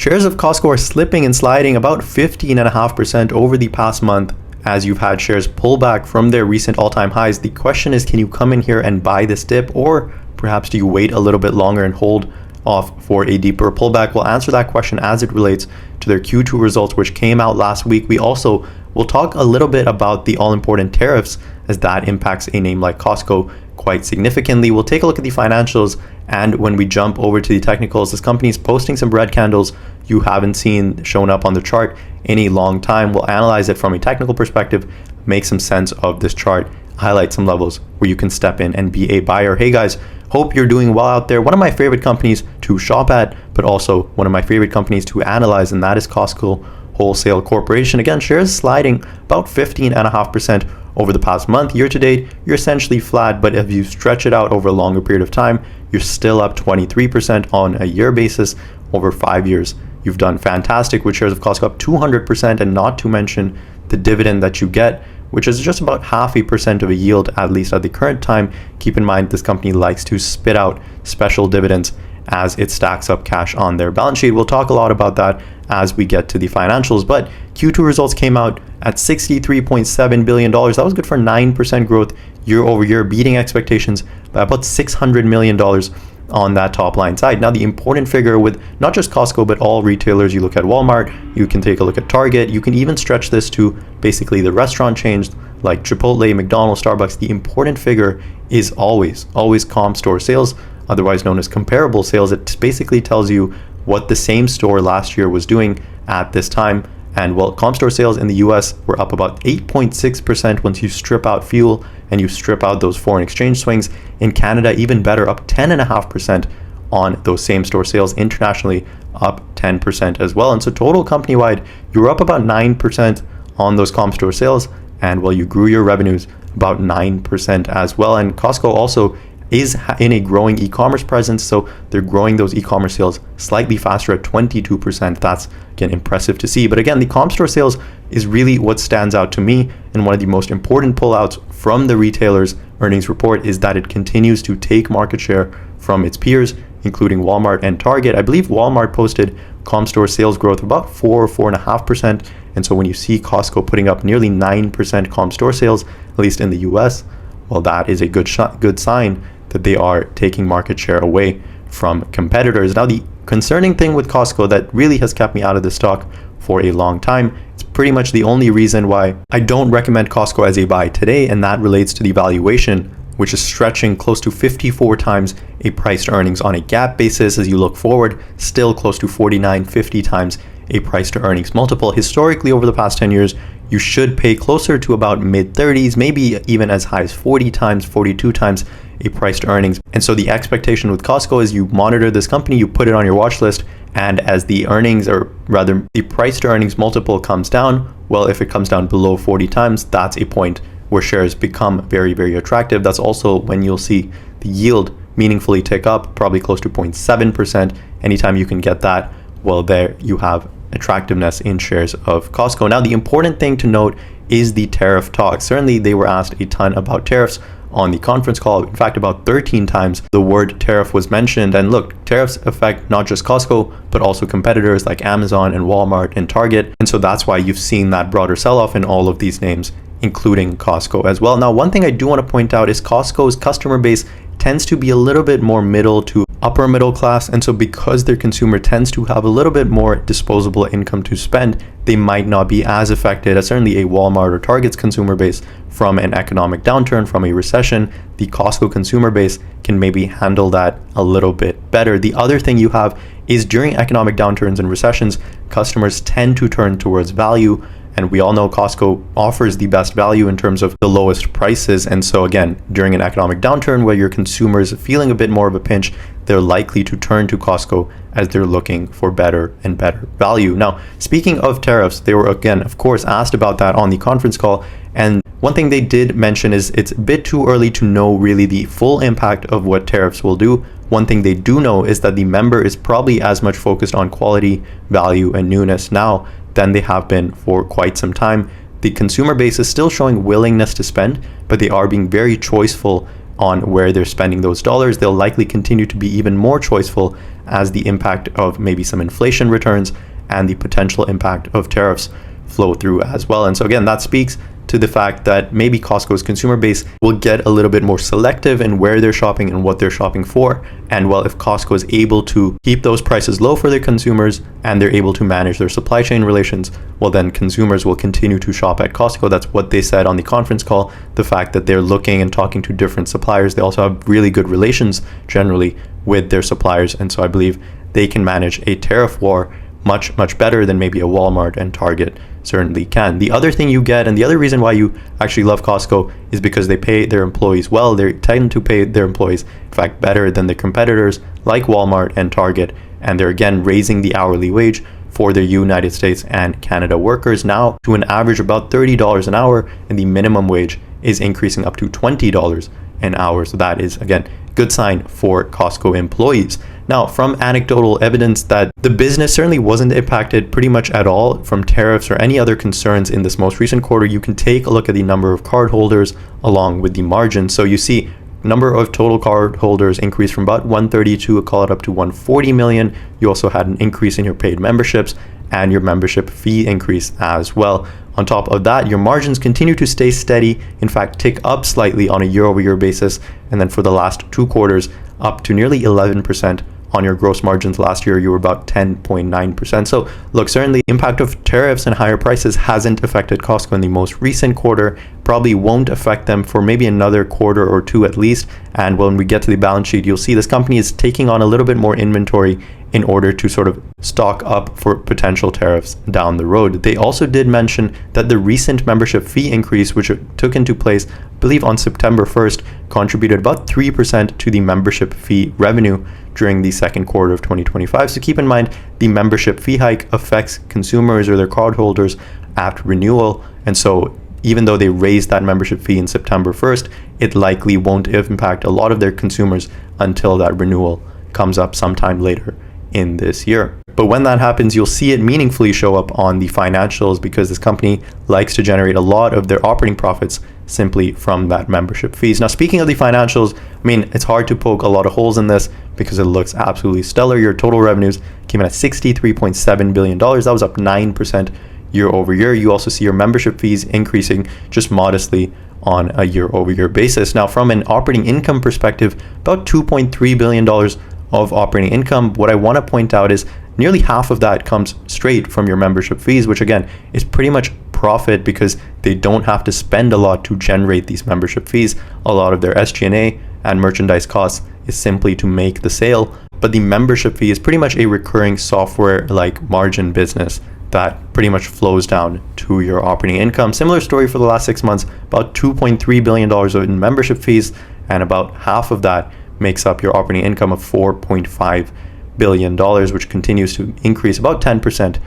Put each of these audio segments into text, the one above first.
Shares of Costco are slipping and sliding about 15.5% over the past month as you've had shares pull back from their recent all-time highs. The question is, can you come in here and buy this dip, or perhaps do you wait a little bit longer and hold off for a deeper pullback? We'll answer that question as it relates to their Q2 results, which came out last week. We also will talk a little bit about the all-important tariffs, as that impacts a name like Costco quite significantly. We'll take a look at the financials, and when we jump over to the technicals, this company is posting some red candles you haven't seen shown up on the chart in a long time. We'll analyze it from a technical perspective, make some sense of this chart, highlight some levels where you can step in and be a buyer. Hey guys, hope you're doing well out there. One of my favorite companies to shop at, but also one of my favorite companies to analyze, and that is Costco Wholesale Corporation. Again, shares sliding about 15.5% over the past month. Year to date, you're essentially flat, but if you stretch it out over a longer period of time, you're still up 23% on a year basis. Over 5 years, you've done fantastic with shares of Costco up 200%, and not to mention the dividend that you get, which is just about 0.5% of a yield, at least at the current time. Keep in mind, this company likes to spit out special dividends as it stacks up cash on their balance sheet. We'll talk a lot about that as we get to the financials, but Q2 results came out at $63.7 billion. That was good for 9% growth year over year, beating expectations by about $600 million on that top line side. Now, the important figure with not just Costco, but all retailers, you look at Walmart, you can take a look at Target, you can even stretch this to basically the restaurant chains like Chipotle, McDonald's, Starbucks. The important figure is always comp store sales, otherwise known as comparable sales. It basically tells you what the same store last year was doing at this time. And well, comp store sales in the US were up about 8.6% once you strip out fuel and you strip out those foreign exchange swings. In Canada, even better, up 10.5% on those same store sales. Internationally, up 10% as well. And so total company-wide, you're up about 9% on those comp store sales. And well, you grew your revenues about 9% as well. And Costco also is in a growing e-commerce presence, so they're growing those e-commerce sales slightly faster at 22%. That's, again, impressive to see. But again, the comp store sales is really what stands out to me, and one of the most important pullouts from the retailer's earnings report is that it continues to take market share from its peers, including Walmart and Target. I believe Walmart posted comp store sales growth of about 4.5%. And so when you see Costco putting up nearly 9% comp store sales, at least in the US, well, that is a good sign that they are taking market share away from competitors. Now, the concerning thing with Costco that really has kept me out of the stock for a long time, it's pretty much the only reason why I don't recommend Costco as a buy today, and that relates to the valuation, which is stretching close to 54 times a price to earnings on a GAAP basis. As you look forward, still close to 49, 50 times a price to earnings multiple. Historically, over the past 10 years, you should pay closer to about mid-30s, maybe even as high as 40 times, 42 times a price to earnings. And so the expectation with Costco is you monitor this company, you put it on your watch list, and as the earnings, or rather the price to earnings multiple comes down, well, if it comes down below 40 times, that's a point where shares become very, very attractive. That's also when you'll see the yield meaningfully tick up, probably close to 0.7%. Anytime you can get that, well, there you have attractiveness in shares of Costco. Now, the important thing to note is the tariff talk. Certainly, they were asked a ton about tariffs on the conference call. In fact, about 13 times the word tariff was mentioned. And look, tariffs affect not just Costco, but also competitors like Amazon and Walmart and Target. And so that's why you've seen that broader sell-off in all of these names, including Costco as well. Now, one thing I do want to point out is Costco's customer base tends to be a little bit more middle to upper middle class. And so because their consumer tends to have a little bit more disposable income to spend, they might not be as affected as certainly a Walmart or Target's consumer base from an economic downturn, from a recession. The Costco consumer base can maybe handle that a little bit better. The other thing you have is during economic downturns and recessions, customers tend to turn towards value. And we all know Costco offers the best value in terms of the lowest prices. And so again, during an economic downturn where your consumers feeling a bit more of a pinch, they're likely to turn to Costco as they're looking for better and better value. Now, speaking of tariffs, they were again, of course, asked about that on the conference call. And one thing they did mention is it's a bit too early to know really the full impact of what tariffs will do. One thing they do know is that the member is probably as much focused on quality, value, and newness now than they have been for quite some time. The consumer base is still showing willingness to spend, but they are being very choiceful on where they're spending those dollars. They'll likely continue to be even more choiceful as the impact of maybe some inflation returns and the potential impact of tariffs flow through as well. And so again, that speaks to the fact that maybe Costco's consumer base will get a little bit more selective in where they're shopping and what they're shopping for. And well, if Costco is able to keep those prices low for their consumers and they're able to manage their supply chain relations, well, then consumers will continue to shop at Costco. That's what they said on the conference call. The fact that they're looking and talking to different suppliers. They also have really good relations generally with their suppliers. And so I believe they can manage a tariff war much, much better than maybe a Walmart and Target certainly can. The other thing you get, and the other reason why you actually love Costco, is because they pay their employees well. They tend to pay their employees, in fact, better than their competitors like Walmart and Target. And they're again raising the hourly wage for their United States and Canada workers now to an average about $30 an hour, and the minimum wage is increasing up to $20 an hour. So that is, again, good sign for Costco employees. Now, from anecdotal evidence that the business certainly wasn't impacted pretty much at all from tariffs or any other concerns in this most recent quarter, you can take a look at the number of cardholders along with the margin. So you see number of total cardholders increased from about 132, call it up to 140 million. You also had an increase in your paid memberships and your membership fee increase as well. On top of that, your margins continue to stay steady, in fact tick up slightly on a year-over-year basis, and then for the last 2 quarters up to nearly 11% on your gross margins. Last year you were about 10.9%. So look, certainly impact of tariffs and higher prices hasn't affected Costco in the most recent quarter, probably won't affect them for maybe another quarter or 2 at least. And when we get to the balance sheet, you'll see this company is taking on a little bit more inventory in order to sort of stock up for potential tariffs down the road. They also did mention that the recent membership fee increase, which took into place, I believe on September 1st, contributed about 3% to the membership fee revenue during the second quarter of 2025. So keep in mind, the membership fee hike affects consumers or their cardholders at renewal. And so even though they raised that membership fee in September 1st, it likely won't impact a lot of their consumers until that renewal comes up sometime later in this year. But when that happens, you'll see it meaningfully show up on the financials, because this company likes to generate a lot of their operating profits simply from that membership fees. Now, speaking of the financials, I mean, it's hard to poke a lot of holes in this because it looks absolutely stellar. Your total revenues came in at $63.7 billion. That was up 9% year over year. You also see your membership fees increasing just modestly on a year over year basis. Now, from an operating income perspective, about $2.3 billion of operating income. What I want to point out is nearly half of that comes straight from your membership fees, which again is pretty much profit because they don't have to spend a lot to generate these membership fees. A lot of their SG&A and merchandise costs is simply to make the sale, but the membership fee is pretty much a recurring software like margin business that pretty much flows down to your operating income. Similar story for the last 6 months, about $2.3 billion in membership fees, and about half of that makes up your operating income of $4.5 billion, which continues to increase about 10%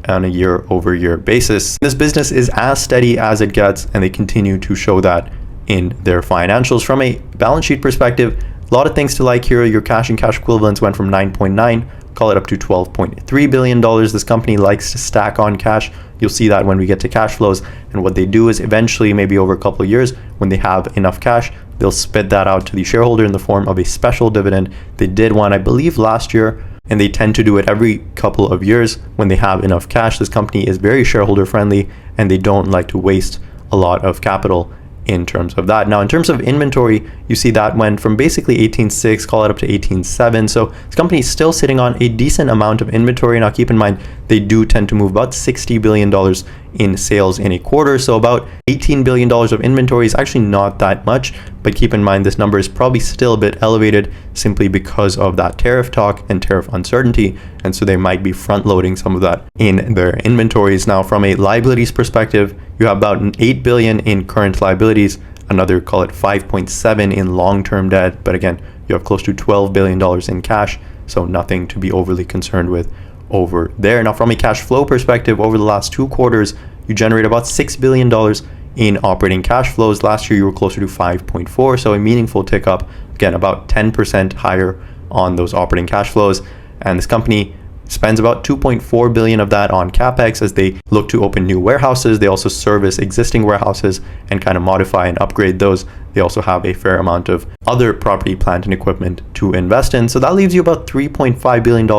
on a year over year basis. This business is as steady as it gets, and they continue to show that in their financials. From a balance sheet perspective, a lot of things to like here. Your cash and cash equivalents went from 9.9, call it up to $12.3 billion. This company likes to stack on cash. You'll see that when we get to cash flows. And what they do is eventually, maybe over a couple of years, when they have enough cash, they'll spit that out to the shareholder in the form of a special dividend. They did one, I believe, last year, and they tend to do it every couple of years when they have enough cash. This company is very shareholder friendly, and they don't like to waste a lot of capital in terms of that. Now, in terms of inventory, you see that went from basically 18.6, call it up to 18.7. So this company is still sitting on a decent amount of inventory. Now, keep in mind, they do tend to move about $60 billion in sales in a quarter. So about $18 billion of inventory is actually not that much, but keep in mind, this number is probably still a bit elevated simply because of that tariff talk and tariff uncertainty. And so they might be front loading some of that in their inventories. Now, from a liabilities perspective, you have about $8 billion in current liabilities, another, call it 5.7 in long-term debt. But again, you have close to $12 billion in cash, so nothing to be overly concerned with over there. Now, from a cash flow perspective, over the last 2 quarters, you generate about $6 billion in operating cash flows. Last year, you were closer to 5.4, so a meaningful tick up, again, about 10% higher on those operating cash flows. And this company spends about 2.4 billion of that on capex as they look to open new warehouses. They also service existing warehouses and kind of modify and upgrade those. They also have a fair amount of other property, plant, and equipment to invest in. So that leaves you about $3.5 billion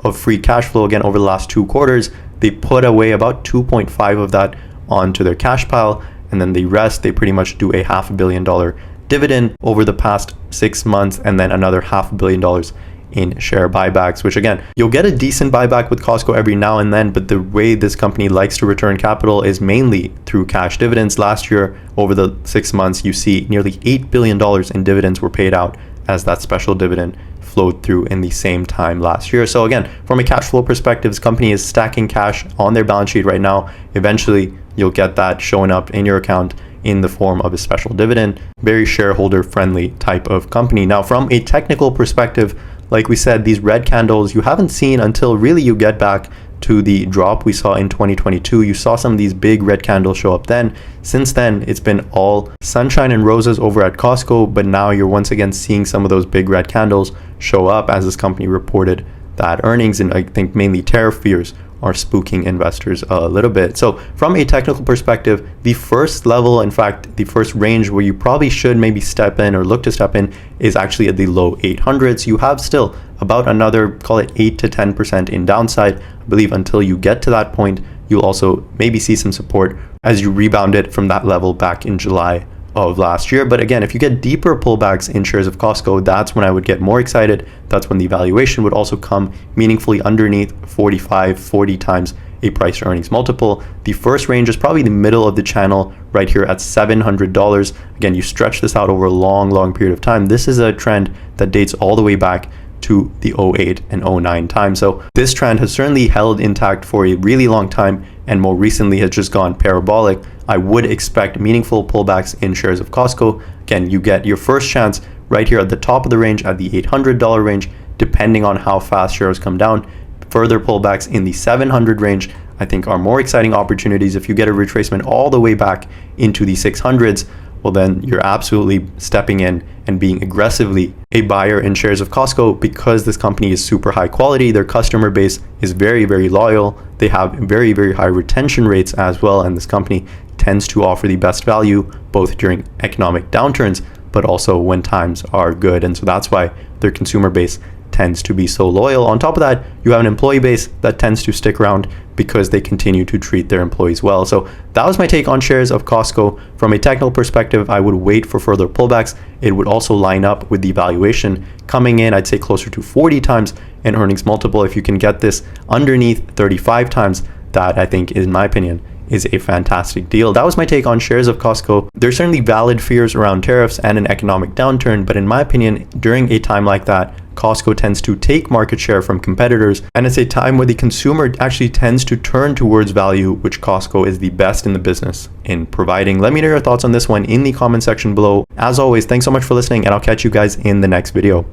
of free cash flow. Again, over the last 2 quarters, they put away about 2.5 of that onto their cash pile, and then the rest, they pretty much do a $500 million dividend over the past 6 months, and then another $500 million in share buybacks, which again, you'll get a decent buyback with Costco every now and then, but the way this company likes to return capital is mainly through cash dividends. Last year, over the 6 months, you see nearly $8 billion in dividends were paid out as that special dividend flowed through in the same time last year. So again, from a cash flow perspective, this company is stacking cash on their balance sheet right now. Eventually, you'll get that showing up in your account in the form of a special dividend. Very shareholder friendly type of company. Now, from a technical perspective, like we said, these red candles you haven't seen until really you get back to the drop we saw in 2022. You saw some of these big red candles show up then. Since then, it's been all sunshine and roses over at Costco, but now you're once again seeing some of those big red candles show up as this company reported that earnings, and I think mainly tariff fears are spooking investors a little bit. So from a technical perspective, the first level, in fact, the first range where you probably should maybe step in or look to step in is actually at the low 800s. You have still about another, call it 8 to 10% in downside. I believe until you get to that point, you'll also maybe see some support as you rebound it from that level back in July of last year. But again, if you get deeper pullbacks in shares of Costco, that's when I would get more excited. That's when the valuation would also come meaningfully underneath 45, 40 times a price to earnings multiple. The first range is probably the middle of the channel right here at $700. Again, you stretch this out over a long period of time. This is a trend that dates all the way back to the 08 and 09 time. So this trend has certainly held intact for a really long time, and more recently has just gone parabolic. I would expect meaningful pullbacks in shares of Costco. Again, you get your first chance right here at the top of the range at the $800 range, depending on how fast shares come down. Further pullbacks in the 700 range, I think, are more exciting opportunities. If you get a retracement all the way back into the 600s, well, then you're absolutely stepping in and being aggressively a buyer in shares of Costco, because this company is super high quality. Their customer base is very loyal. They have very high retention rates as well. And this company tends to offer the best value both during economic downturns, but also when times are good. And so that's why their consumer base tends to be so loyal. On top of that, you have an employee base that tends to stick around because they continue to treat their employees well. So that was my take on shares of Costco. From a technical perspective, I would wait for further pullbacks. It would also line up with the valuation coming in, I'd say closer to 40 times in earnings multiple. If you can get this underneath 35 times, that I think, in my opinion, is a fantastic deal. That was my take on shares of Costco. There's certainly valid fears around tariffs and an economic downturn, but in my opinion, during a time like that, Costco tends to take market share from competitors, and it's a time where the consumer actually tends to turn towards value, which Costco is the best in the business in providing. Let me know your thoughts on this one in the comment section below. As always, thanks so much for listening, and I'll catch you guys in the next video.